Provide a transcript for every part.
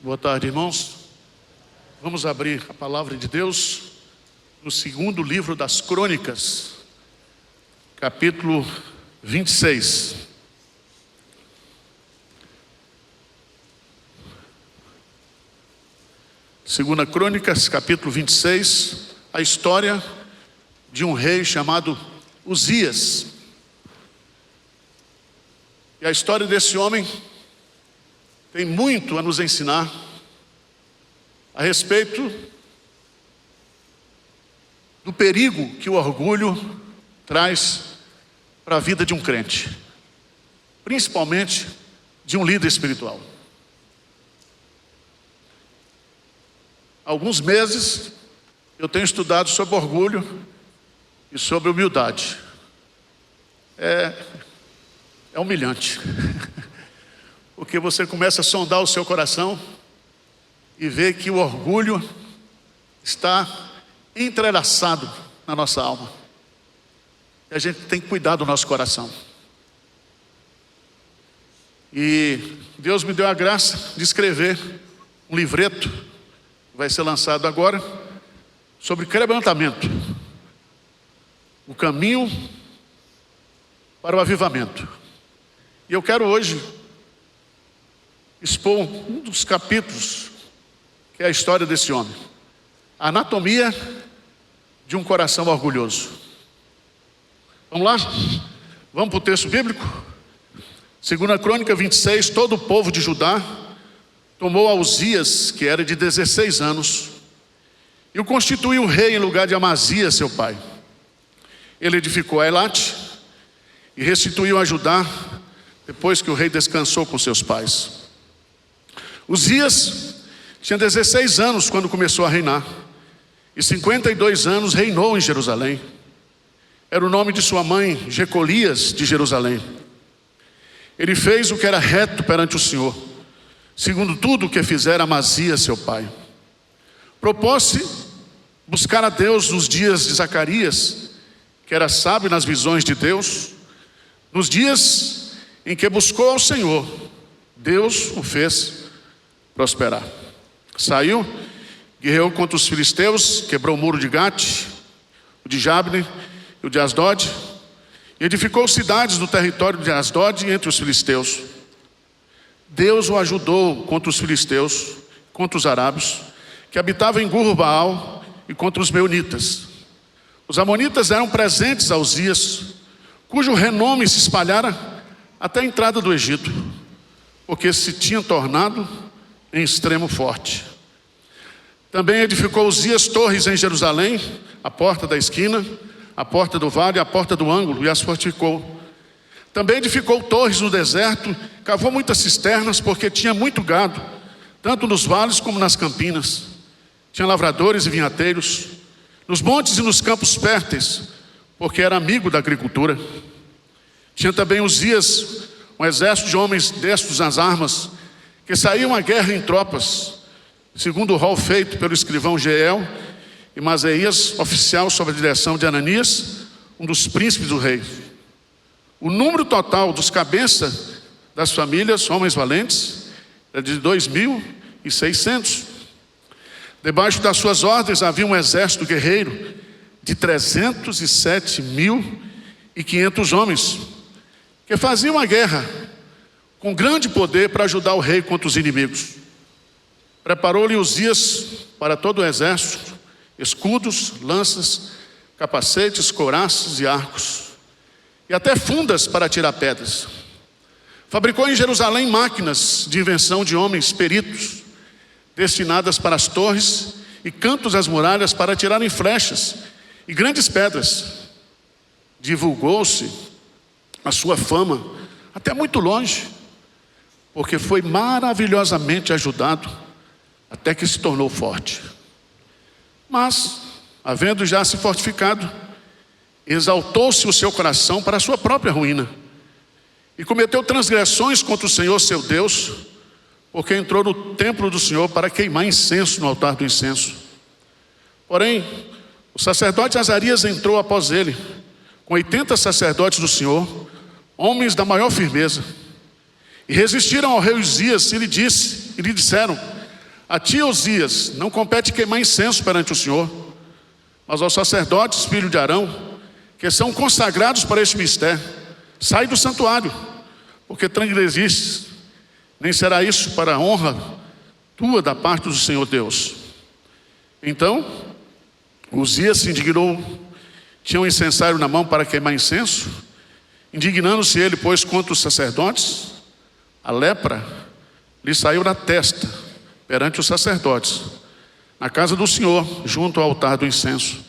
Boa tarde, irmãos. Vamos abrir a palavra de Deus no segundo livro das Crônicas, capítulo 26. Segunda Crônicas, capítulo 26, a história de um rei chamado Uzias. E a história desse homem tem muito a nos ensinar a respeito do perigo que o orgulho traz para a vida de um crente, principalmente de um líder espiritual. Há alguns meses eu tenho estudado sobre orgulho e sobre humildade. É humilhante. Porque você começa a sondar o seu coração e vê que o orgulho está entrelaçado na nossa alma. E a gente tem que cuidar do nosso coração. E Deus me deu a graça de escrever um livreto, que vai ser lançado agora, sobre quebrantamento. O caminho para o avivamento. E eu quero hoje expor um dos capítulos, que é a história desse homem. A anatomia de um coração orgulhoso. Vamos lá? Vamos para o texto bíblico? 2 Crônica 26, todo o povo de Judá tomou a Uzias, que era de 16 anos, e o constituiu rei em lugar de Amazias, seu pai. Ele edificou a Elate e restituiu a Judá, depois que o rei descansou com seus pais. Uzias tinha 16 anos quando começou a reinar, e 52 anos reinou em Jerusalém. Era o nome de sua mãe, Jecolias de Jerusalém. Ele fez o que era reto perante o Senhor, segundo tudo o que fizera Amazias, seu pai. Propôs-se buscar a Deus nos dias de Zacarias, que era sábio nas visões de Deus. Nos dias em que buscou ao Senhor, Deus o fez prosperar. Saiu, guerreou contra os filisteus, quebrou o muro de Gate, o de Jabne e o de Asdod, e edificou cidades no território de Asdod e entre os filisteus. Deus o ajudou contra os filisteus, contra os arábios, que habitavam em Gur-Baal, e contra os meunitas. Os amonitas eram presentes a Uzias, cujo renome se espalhara até a entrada do Egito, porque se tinha tornado em extremo forte. Também edificou Uzias torres em Jerusalém, a porta da esquina, a porta do vale, a porta do ângulo, e as fortificou. Também edificou torres no deserto, cavou muitas cisternas, porque tinha muito gado, tanto nos vales como nas campinas. Tinha lavradores e vinhateiros, nos montes e nos campos férteis, porque era amigo da agricultura. Tinha também Uzias um exército de homens destros nas armas, que saíam à guerra em tropas, segundo o rol feito pelo escrivão Jeiel e Mazeías, oficial sob a direção de Ananias, um dos príncipes do rei. O número total dos cabeças das famílias, homens valentes, era de 2.600. Debaixo das suas ordens havia um exército guerreiro de 307.500 homens, que faziam a guerra com grande poder para ajudar o rei contra os inimigos. Preparou-lhe Uzias para todo o exército escudos, lanças, capacetes, couraças e arcos, e até fundas para tirar pedras. Fabricou em Jerusalém máquinas de invenção de homens peritos, destinadas para as torres e cantos das muralhas para tirarem flechas e grandes pedras. Divulgou-se a sua fama até muito longe, porque foi maravilhosamente ajudado até que se tornou forte. Mas, havendo já se fortificado, exaltou-se o seu coração para a sua própria ruína, e cometeu transgressões contra o Senhor seu Deus, porque entrou no templo do Senhor para queimar incenso no altar do incenso. Porém, o sacerdote Azarias entrou após ele, com 80 sacerdotes do Senhor, homens da maior firmeza, e resistiram ao rei Uzias e lhe disseram: A ti, Uzias, não compete queimar incenso perante o Senhor, mas aos sacerdotes, filho de Arão, que são consagrados para este mistério. Sai do santuário, porque transgredistes, nem será isso para a honra tua da parte do Senhor Deus. Então, Uzias se indignou, tinha um incensário na mão para queimar incenso, indignando-se ele, pois, contra os sacerdotes, a lepra lhe saiu da testa perante os sacerdotes, na casa do Senhor, junto ao altar do incenso.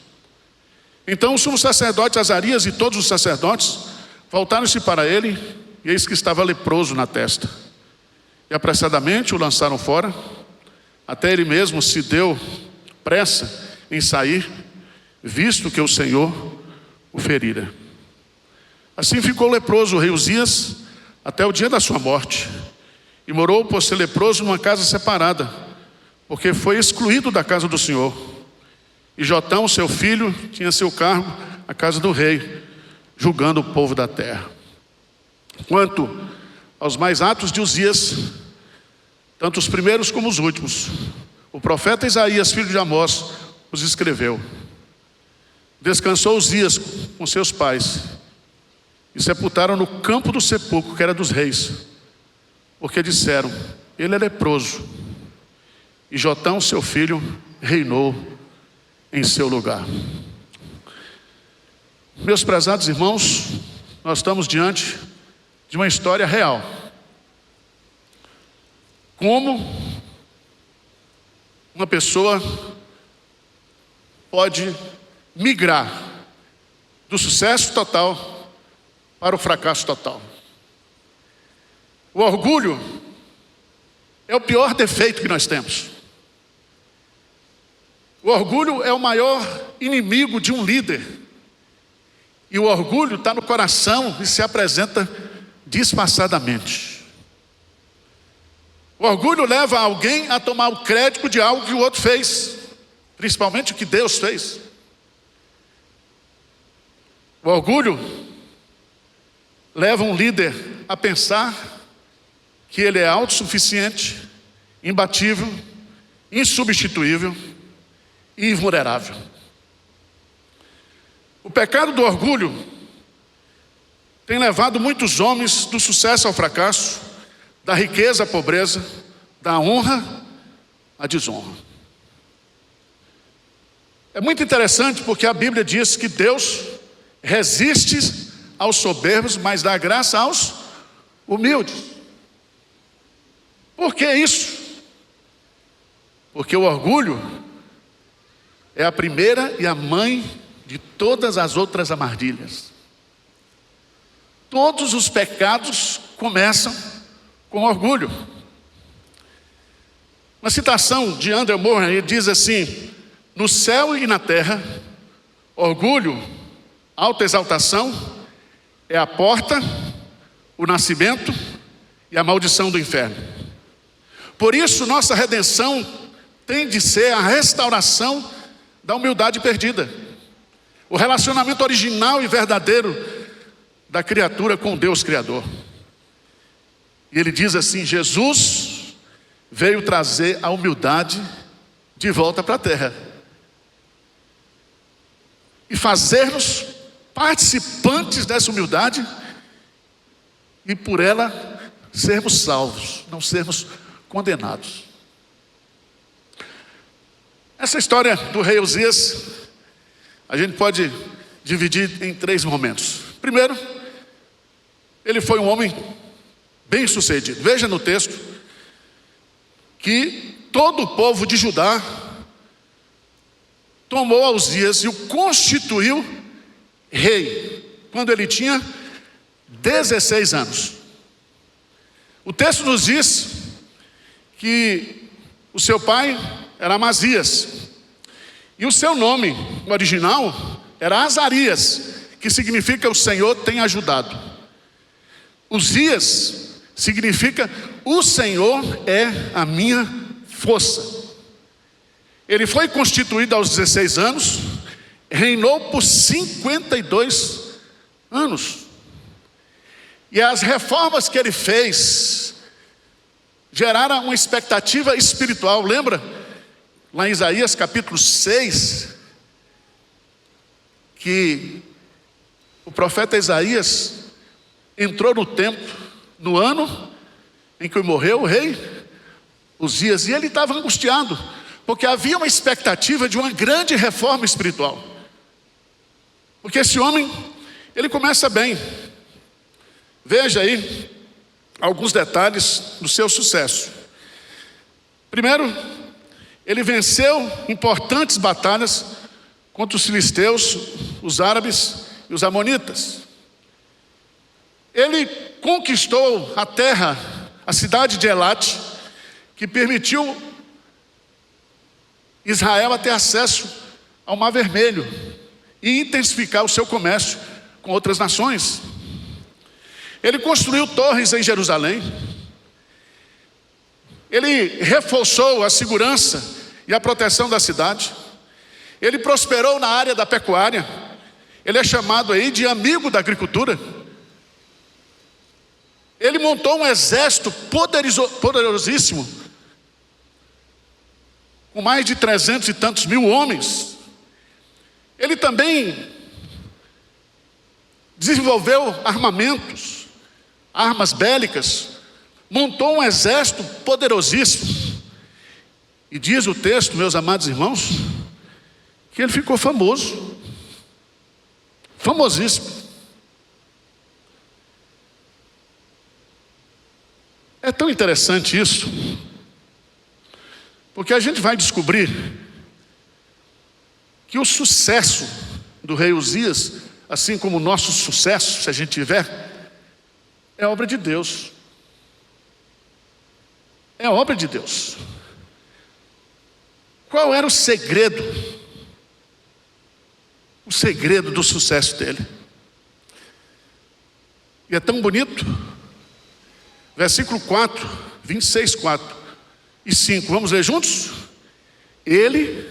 Então o sumo sacerdote Azarias e todos os sacerdotes voltaram-se para ele, e eis que estava leproso na testa. E apressadamente o lançaram fora, até ele mesmo se deu pressa em sair, visto que o Senhor o ferira. Assim ficou leproso o rei Uzias até o dia da sua morte, e morou por ser leproso numa casa separada, porque foi excluído da casa do Senhor. E Jotão, seu filho, tinha seu cargo à casa do rei, julgando o povo da terra. Quanto aos mais atos de Uzias, tanto os primeiros como os últimos, o profeta Isaías, filho de Amós, os escreveu. Descansou Uzias com seus pais, e sepultaram no campo do sepulcro, que era dos reis, porque disseram: ele é leproso. E Jotão, seu filho, reinou em seu lugar. Meus prezados irmãos, nós estamos diante de uma história real. Como uma pessoa pode migrar do sucesso total para o fracasso total. O orgulho é o pior defeito que nós temos. O orgulho é o maior inimigo de um líder. E o orgulho está no coração e se apresenta disfarçadamente. O orgulho leva alguém a tomar o crédito de algo que o outro fez, principalmente o que Deus fez. O orgulho leva um líder a pensar que ele é autossuficiente, imbatível, insubstituível e invulnerável. O pecado do orgulho tem levado muitos homens do sucesso ao fracasso, da riqueza à pobreza, da honra à desonra. É muito interessante porque a Bíblia diz que Deus resiste aos soberbos, mas dá graça aos humildes. Por que isso? Porque o orgulho é a primeira e a mãe de todas as outras armadilhas. Todos os pecados começam com orgulho. Uma citação de Andrew Moore, ele diz assim: no céu e na terra, orgulho, autoexaltação é a porta, o nascimento e a maldição do inferno. Por isso nossa redenção tem de ser a restauração da humildade perdida, o relacionamento original e verdadeiro da criatura com Deus Criador. E ele diz assim: Jesus veio trazer a humildade de volta para a terra e fazer-nos participantes dessa humildade, e por ela sermos salvos, não sermos condenados. Essa história do rei Uzias, a gente pode dividir em 3 momentos. Primeiro, ele foi um homem bem sucedido. Veja no texto que todo o povo de Judá tomou a Uzias e o constituiu rei, quando ele tinha 16 anos. O texto nos diz que o seu pai era Amazias, e o seu nome original era Azarias, que significa o Senhor tem ajudado. Uzias significa o Senhor é a minha força. Ele foi constituído aos 16 anos, reinou por 52 anos. E as reformas que ele fez gerara uma expectativa espiritual. Lembra? Lá em Isaías capítulo 6, que o profeta Isaías entrou no templo, no ano em que morreu o rei Uzias, e ele estava angustiado, porque havia uma expectativa de uma grande reforma espiritual. Porque esse homem, ele começa bem. Veja aí alguns detalhes do seu sucesso. Primeiro, ele venceu importantes batalhas contra os filisteus, os árabes e os amonitas. Ele conquistou a terra, a cidade de Elate, que permitiu Israel a ter acesso ao Mar Vermelho e intensificar o seu comércio com outras nações. Ele construiu torres em Jerusalém. Ele reforçou a segurança e a proteção da cidade. Ele prosperou na área da pecuária. Ele é chamado aí de amigo da agricultura. Ele montou um exército poderosíssimo, com mais de 300 e tantos mil homens. Ele também desenvolveu armamentos, armas bélicas, montou um exército poderosíssimo. E diz o texto, meus amados irmãos, que ele ficou famoso, famosíssimo. É tão interessante isso, porque a gente vai descobrir que o sucesso do rei Uzias, assim como o nosso sucesso, se a gente tiver, é obra de Deus. É obra de Deus. Qual era o segredo? O segredo do sucesso dele. E é tão bonito. Versículo 4, 26, 4 e 5. Vamos ler juntos? Ele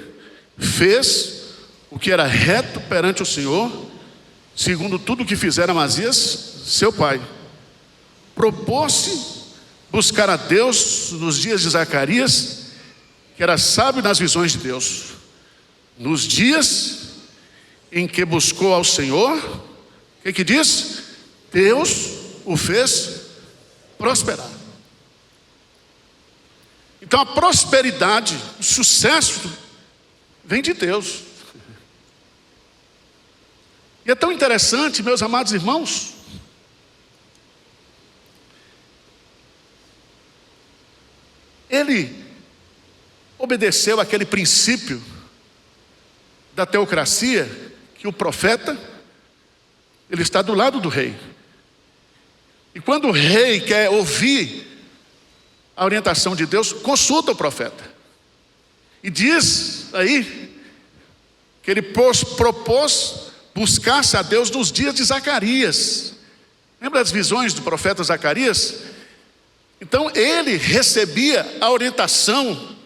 fez o que era reto perante o Senhor, segundo tudo o que fizera Amazias, seu pai. Propôs-se buscar a Deus nos dias de Zacarias, que era sábio nas visões de Deus. Nos dias em que buscou ao Senhor, o que diz? Deus o fez prosperar. Então a prosperidade, o sucesso vem de Deus. E é tão interessante, meus amados irmãos, ele obedeceu aquele princípio da teocracia, que o profeta, ele está do lado do rei. E quando o rei quer ouvir a orientação de Deus, consulta o profeta. E diz aí que ele propôs buscar-se a Deus nos dias de Zacarias. Lembra das visões do profeta Zacarias? Então ele recebia a orientação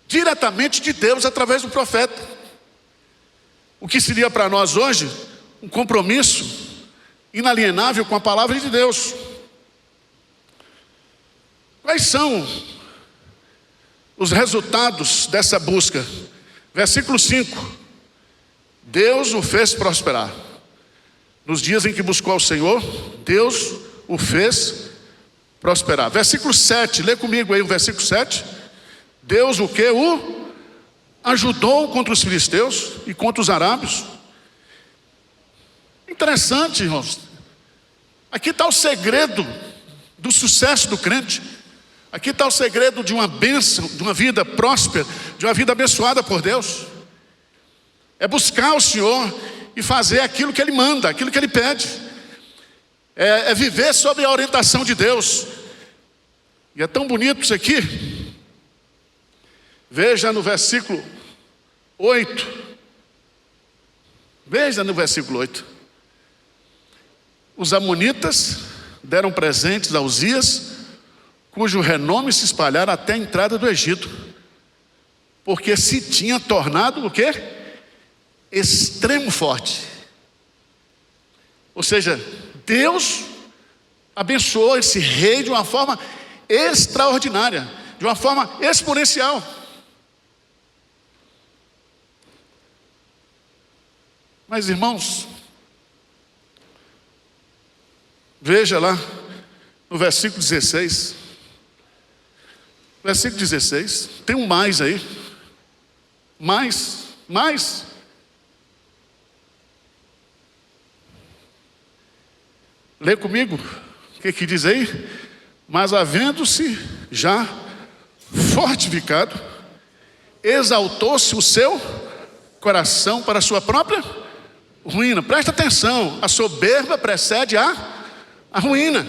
diretamente de Deus através do profeta. O que seria para nós hoje um compromisso inalienável com a palavra de Deus. Quais são os resultados dessa busca? Versículo 5. Deus o fez prosperar. Nos dias em que buscou ao Senhor, Deus o fez prosperar. Versículo 7, lê comigo aí o versículo 7. Deus o que? O ajudou contra os filisteus e contra os arábios. Interessante, irmãos. Aqui está o segredo do sucesso do crente. Aqui está o segredo de uma bênção, de uma vida próspera, de uma vida abençoada por Deus. É buscar o Senhor e fazer aquilo que Ele manda, aquilo que Ele pede. É viver sob a orientação de Deus. E é tão bonito isso aqui. Veja no versículo 8. Veja no versículo 8. Os amonitas deram presentes a Uzias, cujo renome se espalhara até a entrada do Egito, porque se tinha tornado o quê? Extremo forte. Ou seja, Deus abençoou esse rei de uma forma extraordinária, de uma forma exponencial. Mas, irmãos, veja lá no versículo 16. Versículo 16, tem um mais aí. Mais. Lê comigo, o que diz aí? Mas havendo-se já fortificado, exaltou-se o seu coração para a sua própria ruína. Presta atenção, a soberba precede a ruína.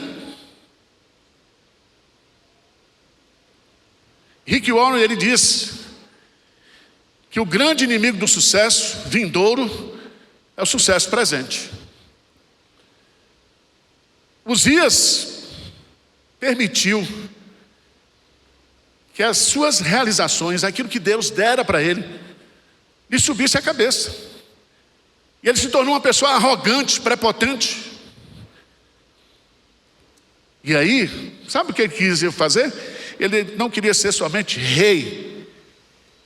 Rick Warren, ele diz que o grande inimigo do sucesso vindouro é o sucesso presente. Uzias permitiu que as suas realizações, aquilo que Deus dera para ele, lhe subisse a cabeça. E ele se tornou uma pessoa arrogante, prepotente. E aí, sabe o que ele quis fazer? Ele não queria ser somente rei.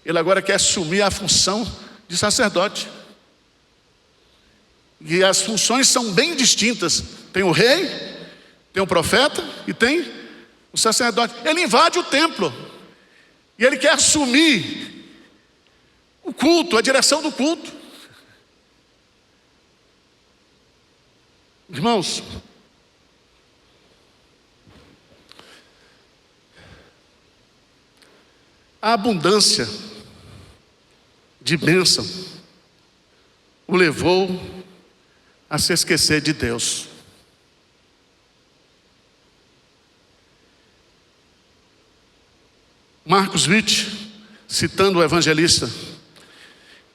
Ele agora quer assumir a função de sacerdote. E as funções são bem distintas. Tem o rei, tem o profeta e tem o sacerdote. Ele invade o templo. E ele quer assumir o culto, a direção do culto. Irmãos, a abundância de bênção o levou a se esquecer de Deus. Marcos Witt, citando o evangelista,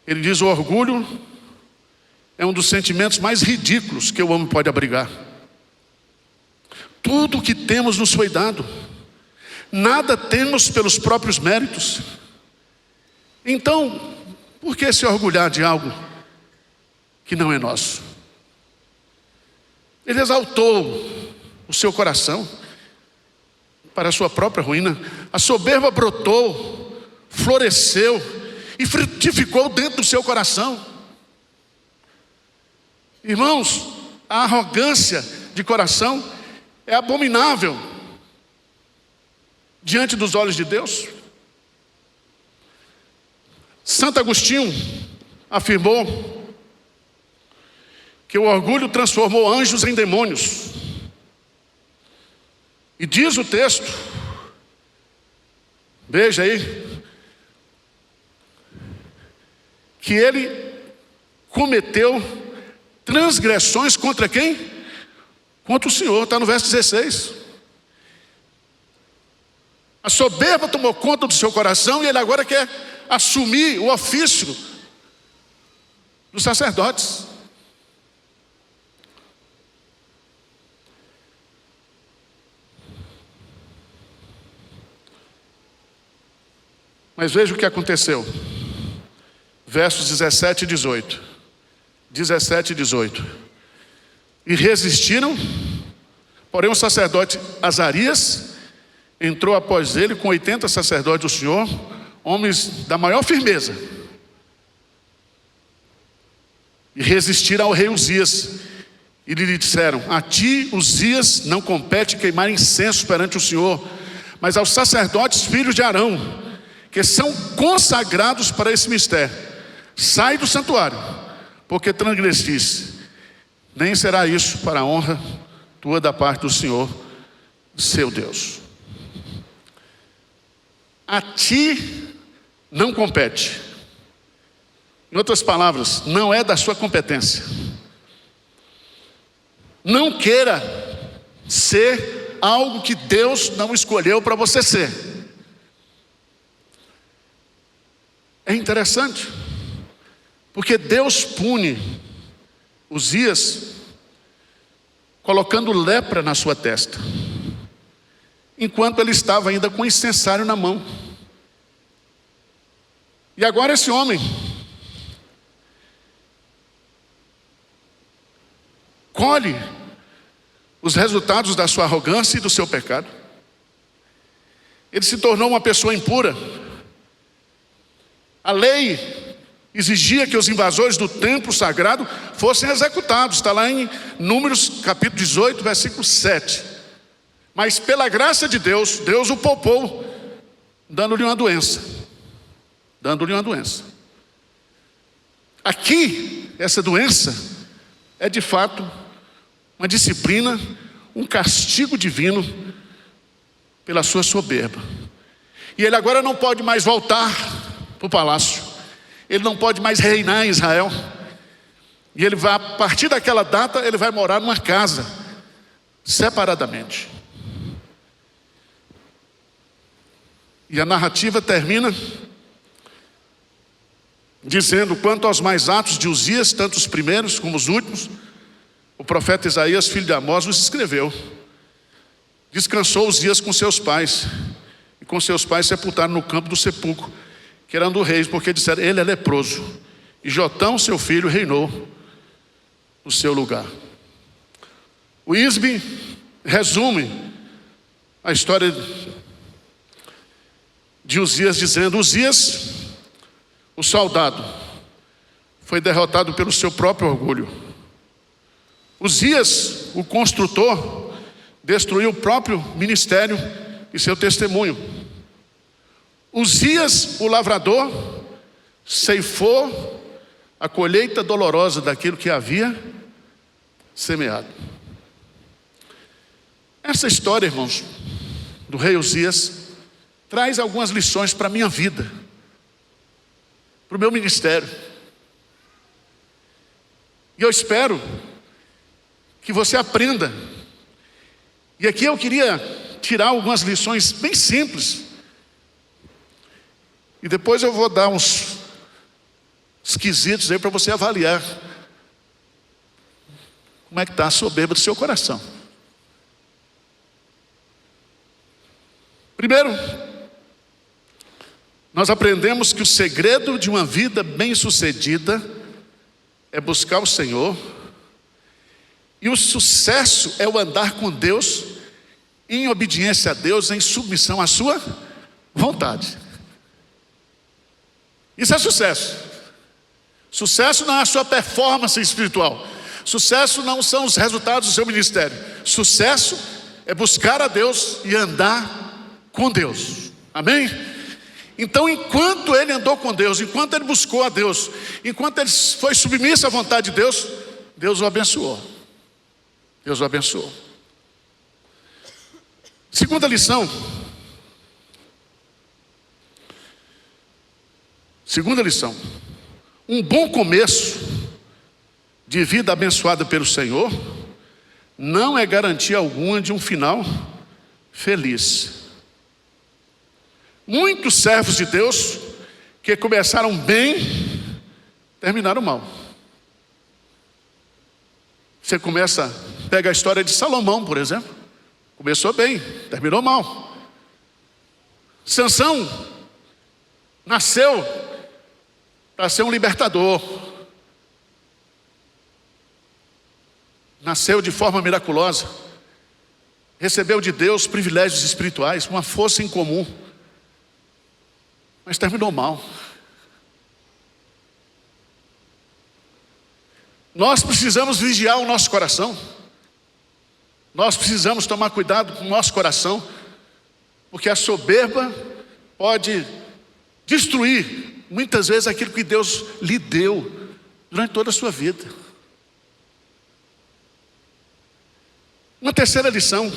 ele diz: o orgulho é um dos sentimentos mais ridículos que o homem pode abrigar. Tudo o que temos nos foi dado, nada temos pelos próprios méritos. Então, por que se orgulhar de algo que não é nosso? Ele exaltou o seu coração para a sua própria ruína. A soberba brotou, floresceu e frutificou dentro do seu coração. Irmãos, a arrogância de coração é abominável diante dos olhos de Deus. Santo Agostinho afirmou que o orgulho transformou anjos em demônios. E diz o texto, veja aí, que ele cometeu transgressões contra quem? Contra o Senhor, está no verso 16. A soberba tomou conta do seu coração e ele agora quer assumir o ofício dos sacerdotes. Mas veja o que aconteceu. Versos 17 e 18. 17 e 18. E resistiram, porém o sacerdote Azarias entrou após ele com 80 sacerdotes do Senhor, homens da maior firmeza. E resistiram ao rei Uzias. E lhe disseram: a ti, Uzias, não compete queimar incenso perante o Senhor, mas aos sacerdotes filhos de Arão, que são consagrados para esse mistério. Sai do santuário, porque transgressiste. Nem será isso para a honra tua da parte do Senhor, seu Deus. A ti não compete. Em outras palavras, não é da sua competência. Não queira ser algo que Deus não escolheu para você ser. É interessante, porque Deus pune Uzias colocando lepra na sua testa, enquanto ele estava ainda com o incensário na mão. E agora esse homem colhe os resultados da sua arrogância e do seu pecado. ele se tornou uma pessoa impura. A lei exigia que os invasores do templo sagrado fossem executados. Está lá em Números capítulo 18, versículo 7. Mas pela graça de Deus, Deus o poupou, dando-lhe uma doença. Dando-lhe uma doença. Aqui, essa doença é de fato uma disciplina, um castigo divino pela sua soberba. E ele agora não pode mais voltar para o palácio. Ele não pode mais reinar em Israel. E ele vai, a partir daquela data, ele vai morar numa casa, separadamente. E a narrativa termina dizendo: quanto aos mais atos de Uzias, tanto os primeiros como os últimos, o profeta Isaías, filho de Amós, os escreveu. Descansou Uzias com seus pais, e com seus pais sepultaram no campo do sepulcro, que eram do rei, porque disseram: ele é leproso. E Jotão, seu filho, reinou no seu lugar. O Isbe resume a história de Uzias dizendo: Uzias, o soldado, foi derrotado pelo seu próprio orgulho. Uzias, o construtor, destruiu o próprio ministério e seu testemunho. Uzias, o lavrador, ceifou a colheita dolorosa daquilo que havia semeado. Essa história, irmãos, do rei Uzias, traz algumas lições para a minha vida, para o meu ministério. E eu espero que você aprenda. E aqui eu queria tirar algumas lições bem simples. E depois eu vou dar uns quesitos aí para você avaliar como é que está a soberba do seu coração. Primeiro, nós aprendemos que o segredo de uma vida bem-sucedida é buscar o Senhor. E o sucesso é o andar com Deus, em obediência a Deus, em submissão à sua vontade. Isso é sucesso. Sucesso não é a sua performance espiritual. Sucesso não são os resultados do seu ministério. Sucesso é buscar a Deus e andar com Deus. Amém? Então, enquanto ele andou com Deus, enquanto ele buscou a Deus, enquanto ele foi submisso à vontade de Deus, Deus o abençoou. Deus o abençoou. Segunda lição. Segunda lição. Um bom começo de vida abençoada pelo Senhor não é garantia alguma de um final feliz. Muitos servos de Deus que começaram bem, terminaram mal. Você pega a história de Salomão, por exemplo. Começou bem, terminou mal. Sansão nasceu para ser um libertador. Nasceu de forma miraculosa. Recebeu de Deus privilégios espirituais, uma força incomum. Mas terminou mal. Nós precisamos vigiar o nosso coração. Nós precisamos tomar cuidado com o nosso coração, porque a soberba pode destruir muitas vezes aquilo que Deus lhe deu durante toda a sua vida. Uma terceira lição.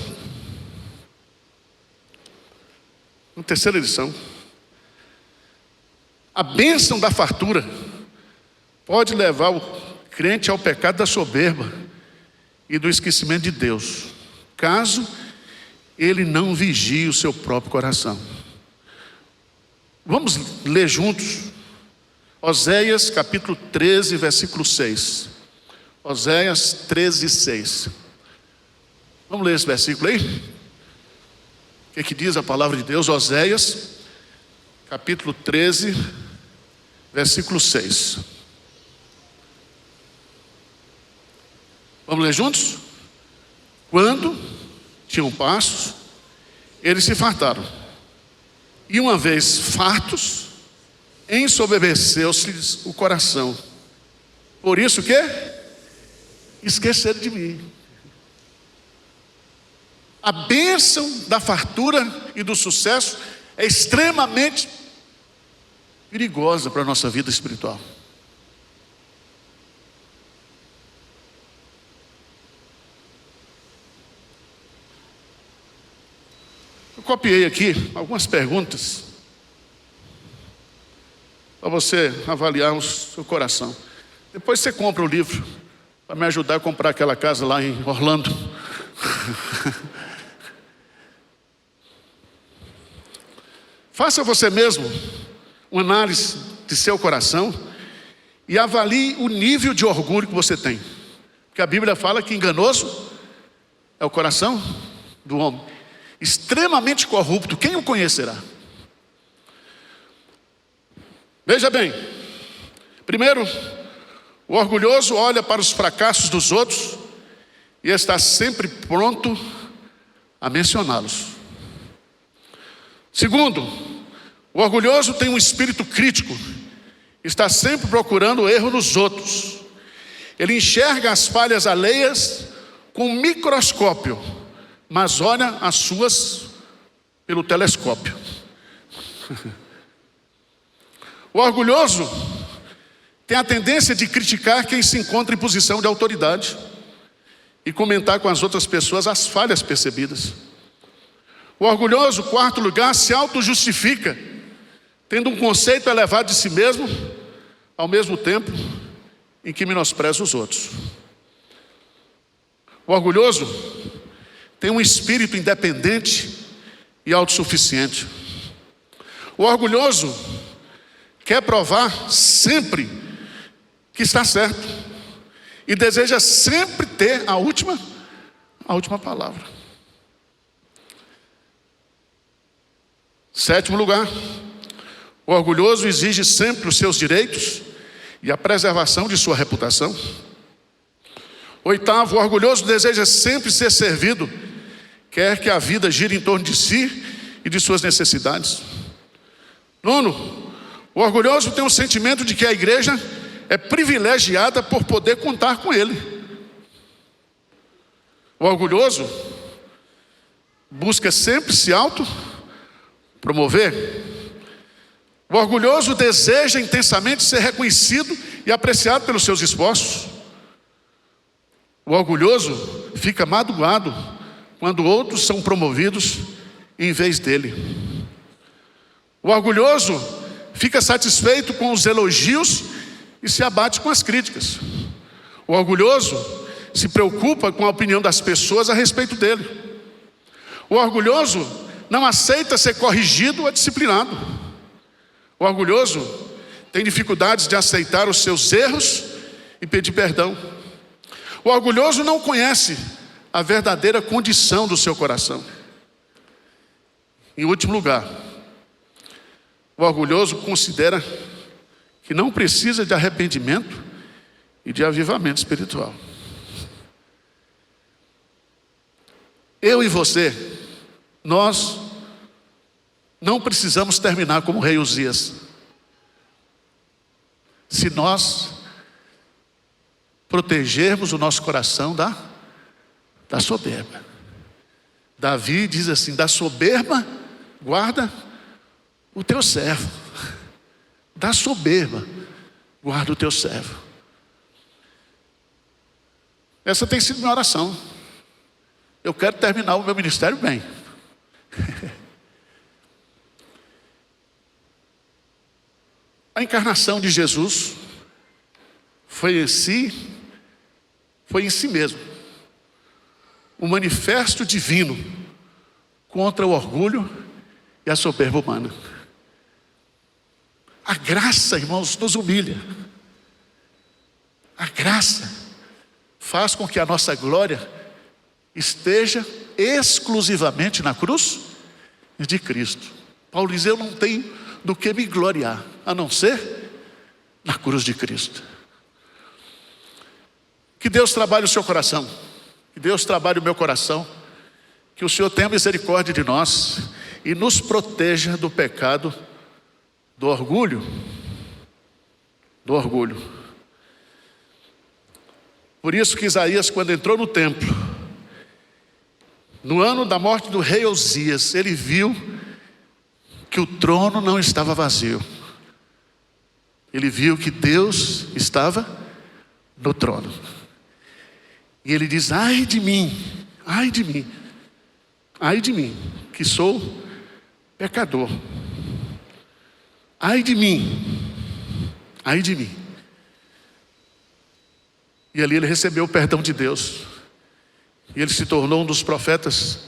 A bênção da fartura pode levar o crente ao pecado da soberba e do esquecimento de Deus, caso ele não vigie o seu próprio coração. Vamos ler juntos Oséias capítulo 13, versículo 6. Oséias 13, 6. Vamos ler esse versículo aí? O que diz a palavra de Deus? Oséias capítulo 13, versículo 6. Vamos ler juntos? Quando tinham pastos, eles se fartaram. E uma vez fartos, ensoberbeceu-se o coração. Por isso que esqueceram de mim. A bênção da fartura e do sucesso é extremamente perigosa para a nossa vida espiritual. Eu copiei aqui algumas perguntas para você avaliar o seu coração. Depois você compra o livro para me ajudar a comprar aquela casa lá em Orlando. Faça você mesmo uma análise de seu coração e avalie o nível de orgulho que você tem. Porque a Bíblia fala que enganoso é o coração do homem, extremamente corrupto, quem o conhecerá? Veja bem, primeiro, o orgulhoso olha para os fracassos dos outros e está sempre pronto a mencioná-los. Segundo, o orgulhoso tem um espírito crítico, está sempre procurando o erro nos outros. Ele enxerga as falhas alheias com um microscópio, mas olha as suas pelo telescópio. O orgulhoso tem a tendência de criticar quem se encontra em posição de autoridade e comentar com as outras pessoas as falhas percebidas. O orgulhoso, quarto lugar, se auto-justifica, tendo um conceito elevado de si mesmo, ao mesmo tempo em que menospreza os outros. O orgulhoso tem um espírito independente e autossuficiente. O orgulhoso quer provar sempre que está certo e deseja sempre ter a última palavra. Sétimo lugar, o orgulhoso exige sempre os seus direitos e a preservação de sua reputação. Oitavo, o orgulhoso deseja sempre ser servido, quer que a vida gire em torno de si e de suas necessidades. Nono, o orgulhoso tem o sentimento de que a igreja é privilegiada por poder contar com ele. O orgulhoso busca sempre se promover. O orgulhoso deseja intensamente ser reconhecido e apreciado pelos seus esforços. O orgulhoso fica magoado quando outros são promovidos em vez dele. O orgulhoso fica satisfeito com os elogios e se abate com as críticas. O orgulhoso se preocupa com a opinião das pessoas a respeito dele. O orgulhoso não aceita ser corrigido ou disciplinado. O orgulhoso tem dificuldades de aceitar os seus erros e pedir perdão. O orgulhoso não conhece a verdadeira condição do seu coração. Em último lugar, o orgulhoso considera que não precisa de arrependimento e de avivamento espiritual. Eu e você, nós não precisamos terminar como o rei Uzias, se nós protegermos o nosso coração da soberba. Davi diz assim: da soberba guarda o teu servo. Da soberba guarda o teu servo. Essa tem sido minha oração. Eu quero terminar o meu ministério bem. A encarnação de Jesus foi em si mesmo um manifesto divino contra o orgulho e a soberba humana. A graça, irmãos, nos humilha. A graça faz com que a nossa glória esteja exclusivamente na cruz de Cristo. Paulo diz: eu não tenho do que me gloriar, a não ser na cruz de Cristo. Que Deus trabalhe o seu coração, que Deus trabalhe o meu coração, que o Senhor tenha misericórdia de nós e nos proteja do pecado do orgulho. Do orgulho. Por isso que Isaías, quando entrou no templo, no ano da morte do rei Uzias, ele viu que o trono não estava vazio. Ele viu que Deus estava no trono. E ele diz: ai de mim, ai de mim, ai de mim, que sou pecador. Ai de mim, ai de mim. E ali ele recebeu o perdão de Deus. E ele se tornou um dos profetas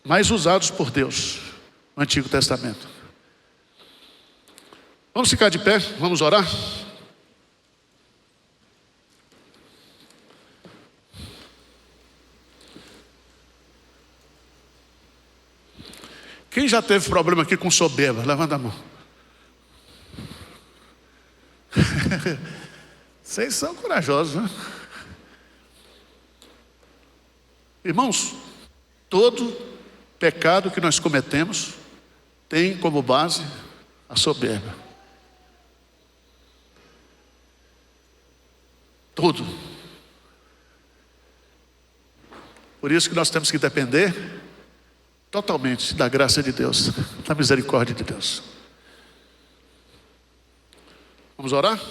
mais usados por Deus no Antigo Testamento. Vamos ficar de pé, vamos orar? Quem já teve problema aqui com soberba? Levanta a mão. Vocês são corajosos, né? Irmãos, todo pecado que nós cometemos tem como base a soberba. Tudo. Por isso que nós temos que depender totalmente da graça de Deus, da misericórdia de Deus. Vamos orar?